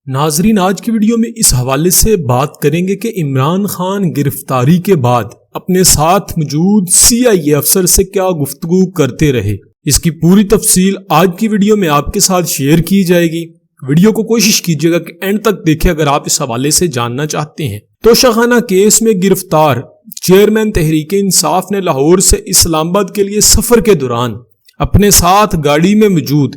ناظرین، آج کی ویڈیو میں اس حوالے سے بات کریں گے کہ عمران خان گرفتاری کے بعد اپنے ساتھ موجود CIA افسر سے کیا گفتگو کرتے رہے۔ اس کی پوری تفصیل آج کی ویڈیو میں آپ کے ساتھ شیئر کی جائے گی۔ ویڈیو کو کوشش کیجیے گا کہ اینڈ تک دیکھیں اگر آپ اس حوالے سے جاننا چاہتے ہیں۔ توشہ کیس میں گرفتار چیئرمین تحریک انصاف نے لاہور سے اسلام آباد کے لیے سفر کے دوران اپنے ساتھ گاڑی میں موجود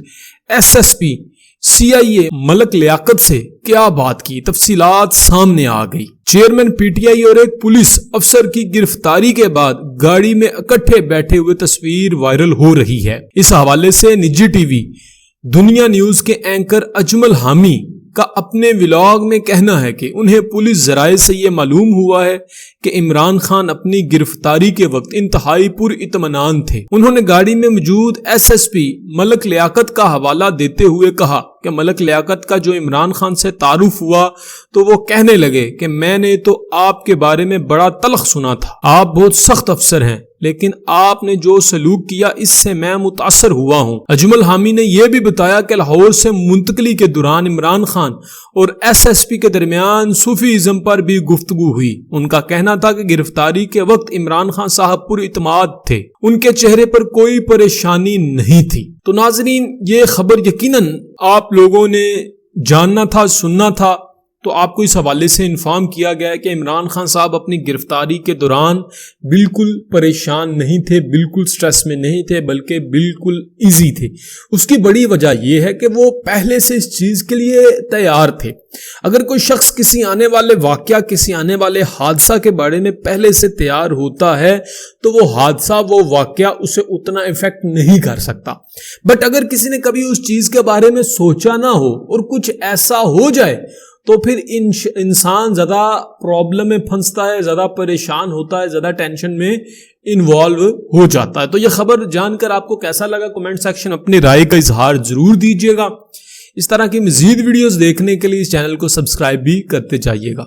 SSP CIA ملک لیاقت سے کیا بات کی، تفصیلات سامنے آ گئی۔ چیئرمین PTI اور ایک پولیس افسر کی گرفتاری کے بعد گاڑی میں اکٹھے بیٹھے ہوئے تصویر وائرل ہو رہی ہے۔ اس حوالے سے نجی ٹی وی دنیا نیوز کے اینکر اجمل حامی کا اپنے ولاگ میں کہنا ہے کہ انہیں پولیس ذرائع سے یہ معلوم ہوا ہے کہ عمران خان اپنی گرفتاری کے وقت انتہائی پر اطمینان تھے۔ انہوں نے گاڑی میں موجود SSP ملک لیاقت کا حوالہ دیتے ہوئے کہا کہ ملک لیاقت کا جو عمران خان سے تعارف ہوا تو وہ کہنے لگے کہ میں نے تو آپ کے بارے میں بڑا تلخ سنا تھا، آپ بہت سخت افسر ہیں، لیکن آپ نے جو سلوک کیا اس سے میں متاثر ہوا ہوں۔ اجمل حامی نے یہ بھی بتایا کہ لاہور سے منتقلی کے دوران عمران خان اور SSP کے درمیان صوفی ازم پر بھی گفتگو ہوئی۔ ان کا کہنا تھا کہ گرفتاری کے وقت عمران خان صاحب پر اعتماد تھے، ان کے چہرے پر کوئی پریشانی نہیں تھی۔ تو ناظرین، یہ خبر یقیناً آپ لوگوں نے جاننا تھا، سننا تھا، تو آپ کو اس حوالے سے انفارم کیا گیا ہے کہ عمران خان صاحب اپنی گرفتاری کے دوران بالکل پریشان نہیں تھے، بالکل سٹریس میں نہیں تھے، بلکہ بالکل ایزی تھے۔ اس کی بڑی وجہ یہ ہے کہ وہ پہلے سے اس چیز کے لیے تیار تھے۔ اگر کوئی شخص کسی آنے والے واقعہ، کسی آنے والے حادثہ کے بارے میں پہلے سے تیار ہوتا ہے تو وہ حادثہ، وہ واقعہ اسے اتنا افیکٹ نہیں کر سکتا۔ بٹ اگر کسی نے کبھی اس چیز کے بارے میں سوچا نہ ہو اور کچھ ایسا ہو جائے تو پھر انسان زیادہ پرابلم میں پھنستا ہے، زیادہ پریشان ہوتا ہے، زیادہ ٹینشن میں انوالو ہو جاتا ہے۔ تو یہ خبر جان کر آپ کو کیسا لگا؟ کمنٹ سیکشن اپنی رائے کا اظہار ضرور دیجیے گا۔ اس طرح کی مزید ویڈیوز دیکھنے کے لیے اس چینل کو سبسکرائب بھی کرتے جائیے گا۔